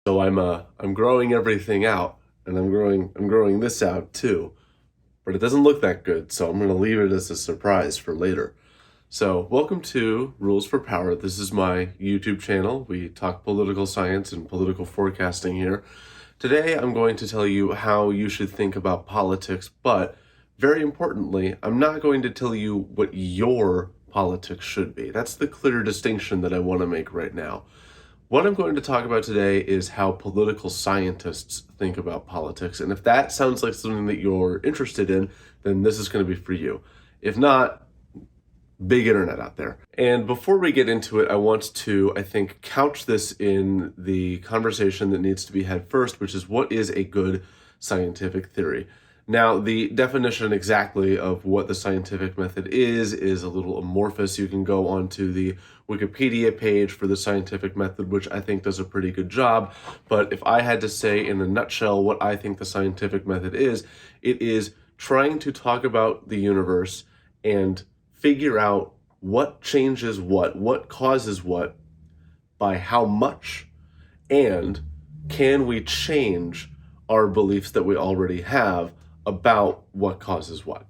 So I'm growing everything out, and I'm growing this out too, but it doesn't look that good, so I'm gonna leave it as a surprise for later. So welcome to Rules for Power. This is my YouTube channel. We talk political science and political forecasting here. Today I'm going to tell you how you should think about politics, but very importantly, I'm not going to tell you what your politics should be. That's the clear distinction that I want to make right now. What I'm going to talk about today is how political scientists think about politics. And if that sounds like something that you're interested in, then this is going to be for you. If not, big internet out there. And before we get into it, I want to, I think, couch this in the conversation that needs to be had first, which is what is a good scientific theory? Now, the definition exactly of what the scientific method is a little amorphous. You can go onto the Wikipedia page for the scientific method, which I think does a pretty good job. But if I had to say in a nutshell what I think the scientific method is, it is trying to talk about the universe and figure out what changes what causes what, by how much, and can we change our beliefs that we already have about what causes what.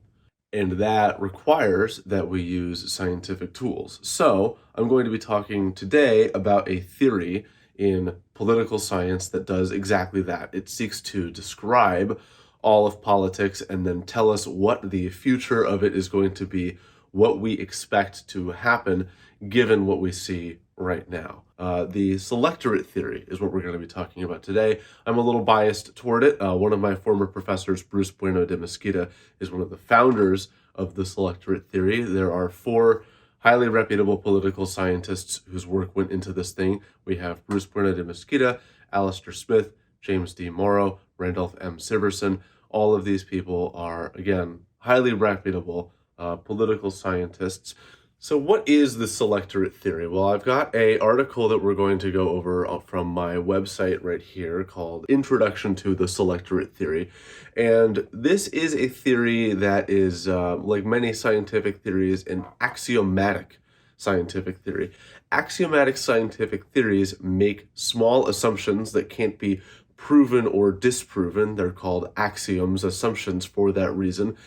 And that requires that we use scientific tools. So I'm going to be talking today about a theory in political science that does exactly that. It seeks to describe all of politics and then tell us what the future of it is going to be, what we expect to happen given what we see right now. The selectorate theory is what we're going to be talking about today. I'm a little biased toward it. One of my former professors, Bruce Bueno de Mesquita, is one of the founders of the selectorate theory. There are four highly reputable political scientists whose work went into this thing. We have Bruce Bueno de Mesquita, Alistair Smith, James D. Morrow, Randolph M. Siverson. All of these people are, again, highly reputable political scientists. So what is the selectorate theory? Well, I've got an article that we're going to go over from my website right here called Introduction to the Selectorate Theory. And this is a theory that is, like many scientific theories, an axiomatic scientific theory. Axiomatic scientific theories make small assumptions that can't be proven or disproven. They're called axioms, assumptions for that reason.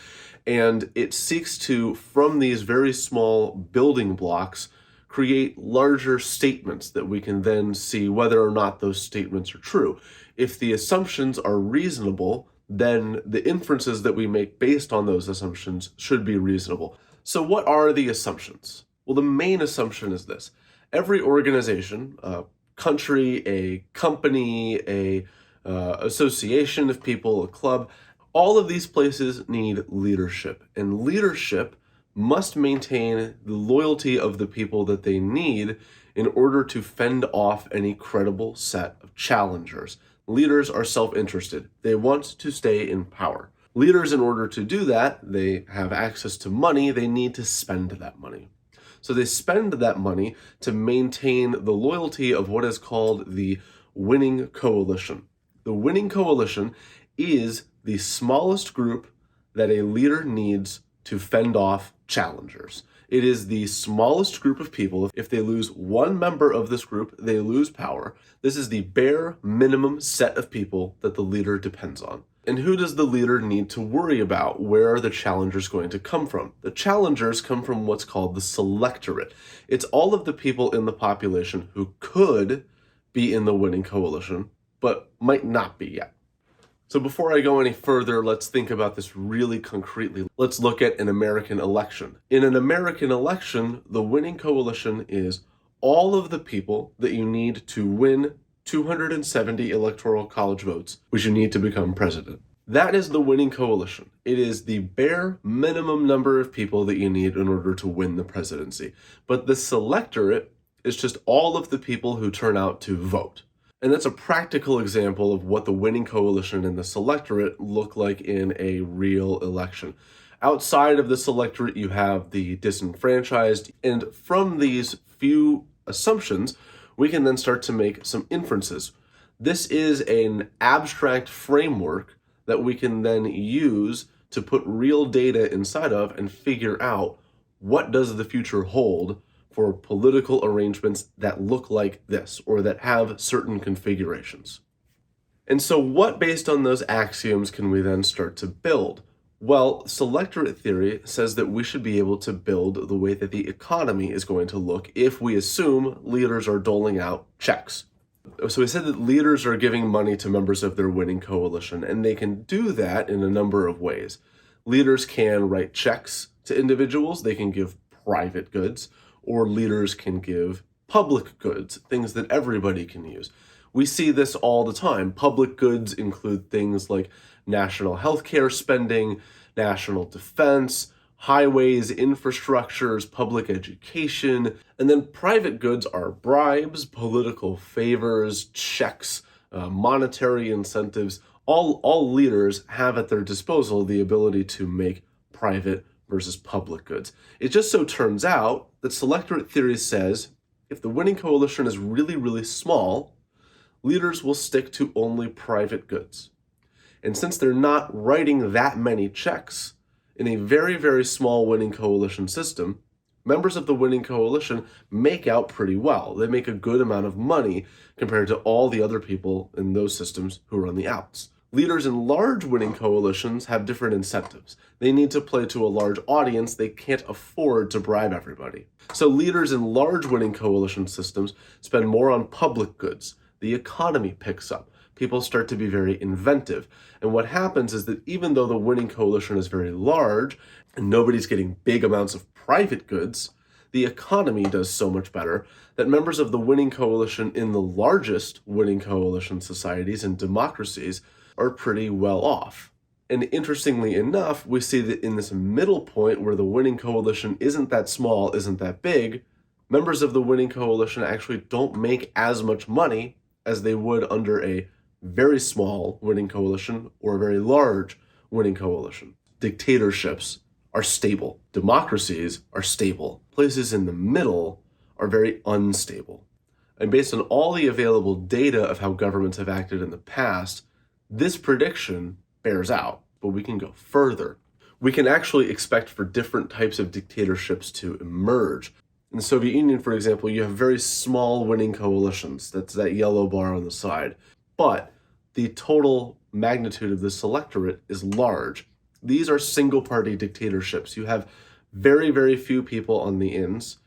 And it seeks to, from these very small building blocks, create larger statements that we can then see whether or not those statements are true. If the assumptions are reasonable, then the inferences that we make based on those assumptions should be reasonable. So what are the assumptions? Well, the main assumption is this. Every organization, a country, a company, a association of people, a club, all of these places need leadership, and leadership must maintain the loyalty of the people that they need in order to fend off any credible set of challengers. Leaders are self-interested. They want to stay in power. Leaders, in order to do that, they have access to money. They need to spend that money. So they spend that money to maintain the loyalty of what is called the winning coalition. The winning coalition is the smallest group that a leader needs to fend off challengers. It is the smallest group of people. If they lose one member of this group, they lose power. This is the bare minimum set of people that the leader depends on. And who does the leader need to worry about? Where are the challengers going to come from? The challengers come from what's called the selectorate. It's all of the people in the population who could be in the winning coalition, but might not be yet. So before I go any further, let's think about this really concretely. Let's look at an American election. In an American election, the winning coalition is all of the people that you need to win 270 electoral college votes, which you need to become president. That is the winning coalition. It is the bare minimum number of people that you need in order to win the presidency. But the selectorate is just all of the people who turn out to vote. And that's a practical example of what the winning coalition and the selectorate look like in a real election. Outside of the selectorate, you have the disenfranchised, and from these few assumptions, we can then start to make some inferences. This is an abstract framework that we can then use to put real data inside of and figure out what does the future hold for political arrangements that look like this or that have certain configurations. And so what, based on those axioms, can we then start to build? Well, selectorate theory says that we should be able to build the way that the economy is going to look if we assume leaders are doling out checks. So we said that leaders are giving money to members of their winning coalition, and they can do that in a number of ways. Leaders can write checks to individuals, they can give private goods, or leaders can give public goods, things that everybody can use. We see this all the time. Public goods include things like national healthcare spending, national defense, highways, infrastructures, public education, and then private goods are bribes, political favors, checks, monetary incentives. All leaders have at their disposal the ability to make private versus public goods. It just so turns out that selectorate theory says if the winning coalition is really, really small, leaders will stick to only private goods. And since they're not writing that many checks in a very, very small winning coalition system, members of the winning coalition make out pretty well. They make a good amount of money compared to all the other people in those systems who are on the outs. Leaders in large winning coalitions have different incentives. They need to play to a large audience. They can't afford to bribe everybody. So leaders in large winning coalition systems spend more on public goods. The economy picks up. People start to be very inventive. And what happens is that even though the winning coalition is very large and nobody's getting big amounts of private goods, the economy does so much better that members of the winning coalition in the largest winning coalition societies and democracies are pretty well off. And interestingly enough, we see that in this middle point where the winning coalition isn't that small, isn't that big, members of the winning coalition actually don't make as much money as they would under a very small winning coalition or a very large winning coalition. Dictatorships are stable. Democracies are stable. Places in the middle are very unstable. And based on all the available data of how governments have acted in the past, this prediction bears out, but we can go further. We can actually expect for different types of dictatorships to emerge. In the Soviet Union, for example, you have very small winning coalitions. That's that yellow bar on the side. But the total magnitude of the selectorate is large. These are single-party dictatorships. You have very, very few people on the ends,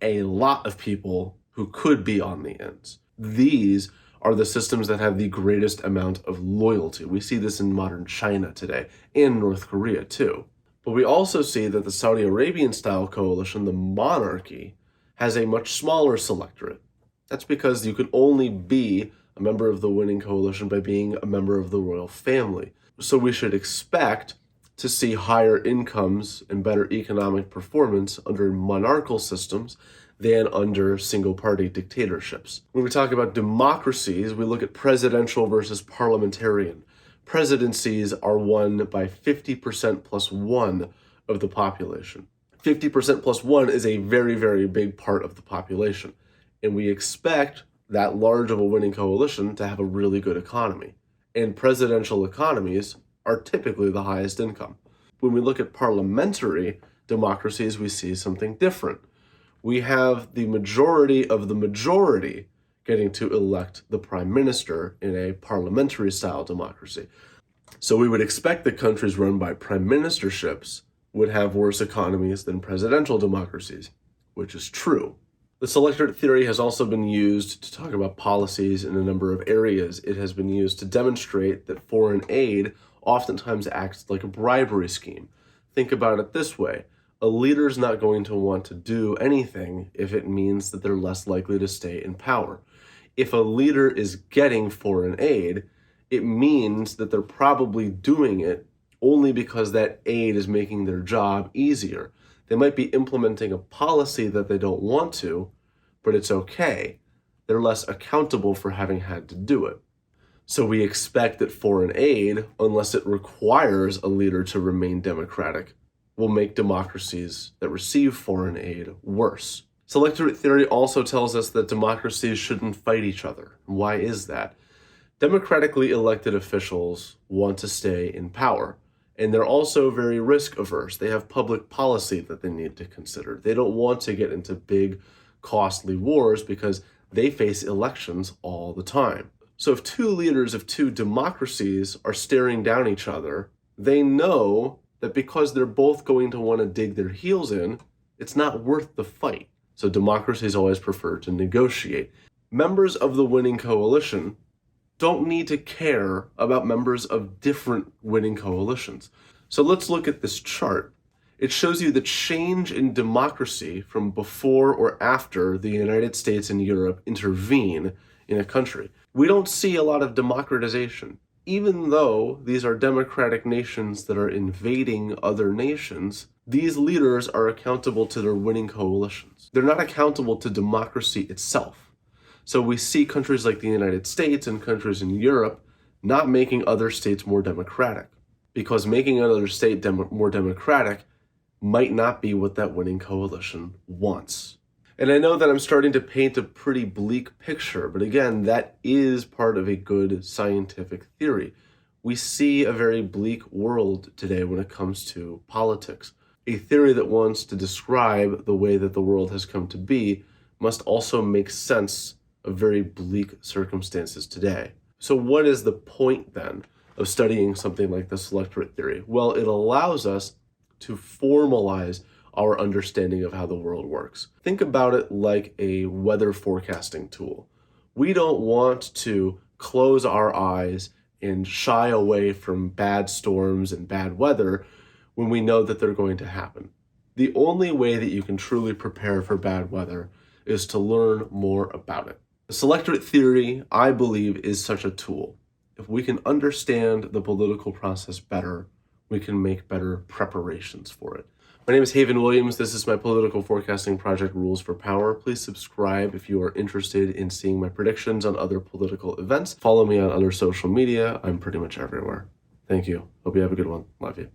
a lot of people who could be on the ends. These are the systems that have the greatest amount of loyalty. We see this in modern China today, and North Korea too. But we also see that the Saudi Arabian-style coalition, the monarchy, has a much smaller selectorate. That's because you can only be a member of the winning coalition by being a member of the royal family. So we should expect to see higher incomes and better economic performance under monarchical systems than under single-party dictatorships. When we talk about democracies, we look at presidential versus parliamentarian. Presidencies are won by 50% plus one of the population. 50% plus one is a very, very big part of the population. And we expect that large of a winning coalition to have a really good economy. And presidential economies are typically the highest income. When we look at parliamentary democracies, we see something different. We have the majority of the majority getting to elect the prime minister in a parliamentary style democracy. So we would expect that countries run by prime ministerships would have worse economies than presidential democracies, which is true. The selectorate theory has also been used to talk about policies in a number of areas. It has been used to demonstrate that foreign aid oftentimes acts like a bribery scheme. Think about it this way. A leader's not going to want to do anything if it means that they're less likely to stay in power. If a leader is getting foreign aid, it means that they're probably doing it only because that aid is making their job easier. They might be implementing a policy that they don't want to, but it's okay. They're less accountable for having had to do it. So we expect that foreign aid, unless it requires a leader to remain democratic, will make democracies that receive foreign aid worse. Selectorate theory also tells us that democracies shouldn't fight each other. Why is that? Democratically elected officials want to stay in power, and they're also very risk averse. They have public policy that they need to consider. They don't want to get into big costly wars because they face elections all the time. So if two leaders of two democracies are staring down each other, they know that because they're both going to want to dig their heels in, it's not worth the fight. So democracies always prefer to negotiate. Members of the winning coalition don't need to care about members of different winning coalitions. So let's look at this chart. It shows you the change in democracy from before or after the United States and Europe intervene in a country. We don't see a lot of democratization. Even though these are democratic nations that are invading other nations, these leaders are accountable to their winning coalitions. They're not accountable to democracy itself. So we see countries like the United States and countries in Europe not making other states more democratic, because making another state more democratic might not be what that winning coalition wants. And I know that I'm starting to paint a pretty bleak picture, but again, that is part of a good scientific theory. We see a very bleak world today when it comes to politics. A theory that wants to describe the way that the world has come to be must also make sense of very bleak circumstances today. So what is the point then of studying something like the selectorate theory? Well, it allows us to formalize our understanding of how the world works. Think about it like a weather forecasting tool. We don't want to close our eyes and shy away from bad storms and bad weather when we know that they're going to happen. The only way that you can truly prepare for bad weather is to learn more about it. The selectorate theory, I believe, is such a tool. If we can understand the political process better, we can make better preparations for it. My name is Haven Williams. This is my political forecasting project, Rules for Power. Please subscribe if you are interested in seeing my predictions on other political events. Follow me on other social media. I'm pretty much everywhere. Thank you. Hope you have a good one. Love you.